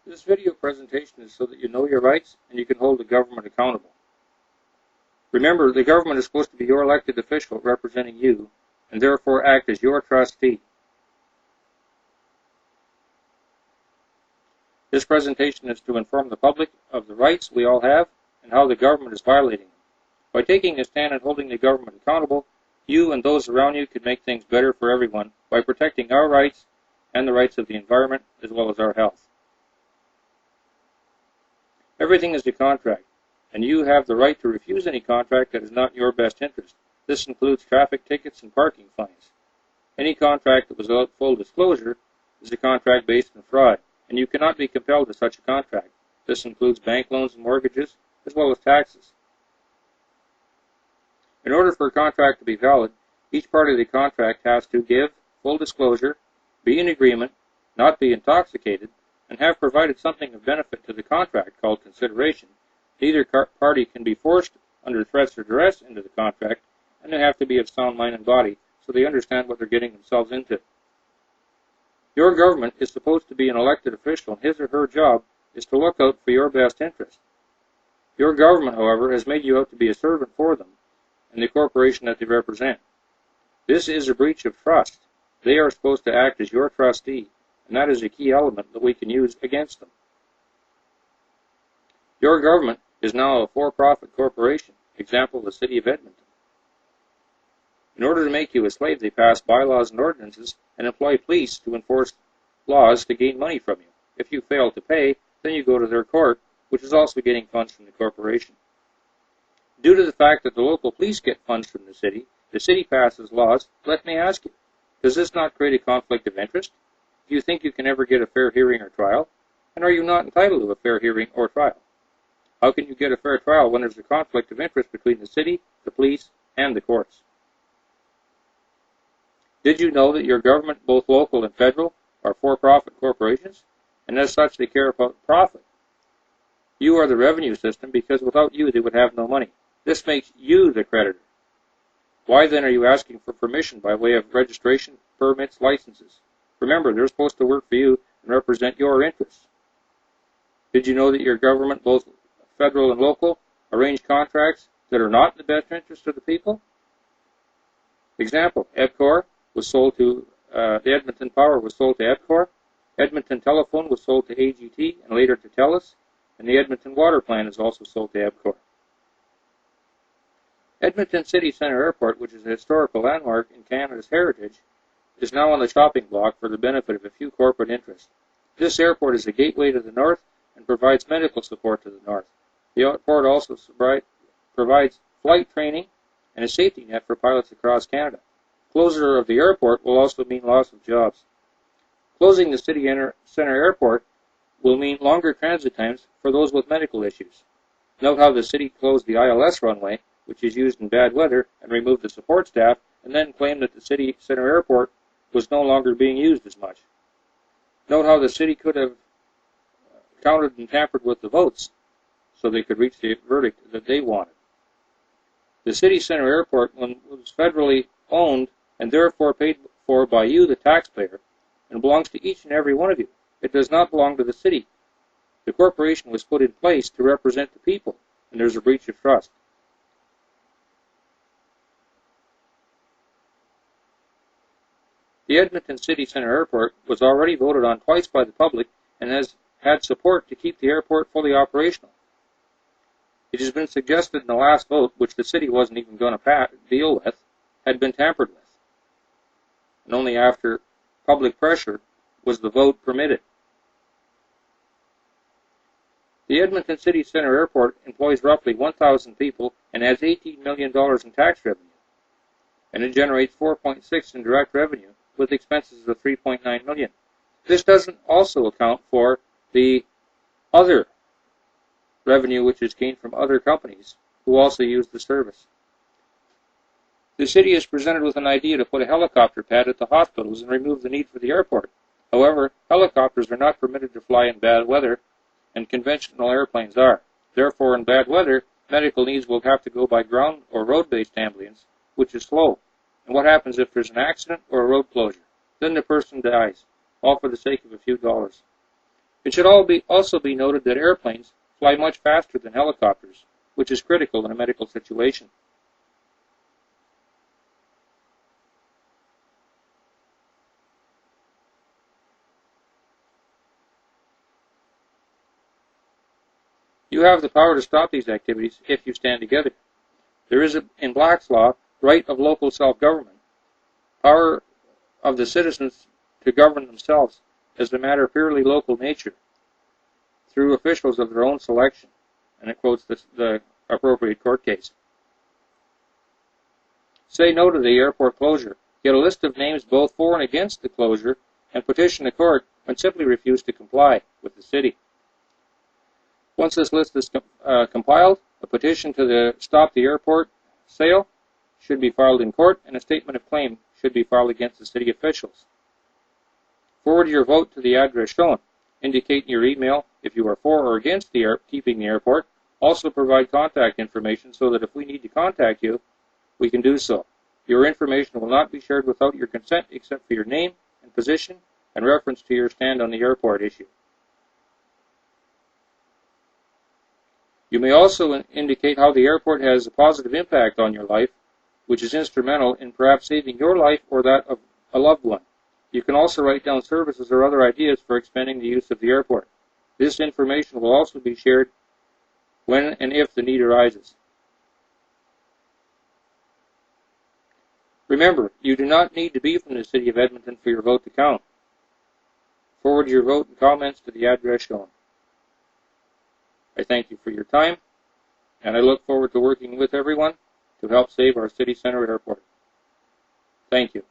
This video presentation is so that you know your rights and you can hold the government accountable. Remember, the government is supposed to be your elected official representing you and therefore act as your trustee. This presentation is to inform the public of the rights we all have and how the government is violating them. By taking a stand and holding the government accountable, you and those around you can make things better for everyone by protecting our rights and the rights of the environment as well as our health. Everything is a contract, and you have the right to refuse any contract that is not in your best interest. This includes traffic tickets and parking fines. Any contract that was without full disclosure is a contract based on fraud, and you cannot be compelled to such a contract. This includes bank loans and mortgages, as well as taxes. In order for a contract to be valid, each party of the contract has to give full disclosure, be in agreement, not be intoxicated, and have provided something of benefit to the contract called consideration. Neither party can be forced under threats or duress into the contract, and they have to be of sound mind and body so they understand what they're getting themselves into. Your government is supposed to be an elected official, and his or her job is to look out for your best interest. Your government, however, has made you out to be a servant for them and the corporation that they represent. This is a breach of trust. They are supposed to act as your trustee, and that is a key element that we can use against them. Your government is now a for-profit corporation, example the city of Edmonton. In order to make you a slave, they pass bylaws and ordinances and employ police to enforce laws to gain money from you. If you fail to pay, then you go to their court, which is also getting funds from the corporation. Due to the fact that the local police get funds from the city passes laws. Let me ask you, does this not create a conflict of interest? Do you think you can ever get a fair hearing or trial? And are you not entitled to a fair hearing or trial? How can you get a fair trial when there's a conflict of interest between the city, the police, and the courts? Did you know that your government, both local and federal, are for-profit corporations? And as such, they care about profit. You are the revenue system because without you, they would have no money. This makes you the creditor. Why then are you asking for permission by way of registration, permits, licenses? Remember, they're supposed to work for you and represent your interests. Did you know that your government, both federal and local, arrange contracts that are not in the best interest of the people? Example, EBCOR was sold to, the Edmonton Power was sold to EBCOR, Edmonton Telephone was sold to AGT and later to TELUS, and the Edmonton Water Plant is also sold to EBCOR. Edmonton City Center Airport, which is a historical landmark in Canada's heritage, is now on the chopping block for the benefit of a few corporate interests. This airport is a gateway to the north and provides medical support to the north. The airport also provides flight training and a safety net for pilots across Canada. Closure of the airport will also mean loss of jobs. Closing the City Center Airport will mean longer transit times for those with medical issues. Note how the city closed the ILS runway, which is used in bad weather, and removed the support staff, and then claimed that the City Center Airport was no longer being used as much. Note how the city could have counted and tampered with the votes so they could reach the verdict that they wanted. The City Center Airport was federally owned and therefore paid for by you, the taxpayer, and belongs to each and every one of you. It does not belong to the city. The corporation was put in place to represent the people, and there's a breach of trust. The Edmonton City Center Airport was already voted on twice by the public and has had support to keep the airport fully operational. It has been suggested in the last vote, which the city wasn't even going to deal with, had been tampered with. And only after public pressure was the vote permitted. The Edmonton City Center Airport employs roughly 1,000 people and has $18 million in tax revenue. And it generates $4.6 million in direct revenue with expenses of $3.9 million. This doesn't also account for the other revenue which is gained from other companies who also use the service. The city is presented with an idea to put a helicopter pad at the hospitals and remove the need for the airport. However, helicopters are not permitted to fly in bad weather, and conventional airplanes are. Therefore, in bad weather, medical needs will have to go by ground or road-based ambulance, which is slow. And what happens if there's an accident or a road closure? Then the person dies, all for the sake of a few dollars. It should also be noted that airplanes fly much faster than helicopters, which is critical in a medical situation. You have the power to stop these activities if you stand together. There is, in Black's Law, right of local self-government, power of the citizens to govern themselves as a matter of purely local nature, through officials of their own selection, and it quotes the appropriate court case. Say no to the airport closure. Get a list of names both for and against the closure, and petition the court and simply refuse to comply with the city. Once this list is compiled, a petition to stop the airport sale should be filed in court, and a statement of claim should be filed against the city officials. Forward your vote to the address shown. Indicate in your email if you are for or against keeping the airport. Also provide contact information so that if we need to contact you, we can do so. Your information will not be shared without your consent except for your name and position and reference to your stand on the airport issue. You may also indicate how the airport has a positive impact on your life, which is instrumental in perhaps saving your life or that of a loved one. You can also write down services or other ideas for expanding the use of the airport. This information will also be shared when and if the need arises. Remember, you do not need to be from the City of Edmonton for your vote to count. Forward your vote and comments to the address shown. I thank you for your time, and I look forward to working with everyone to help save our city center airport. Thank you.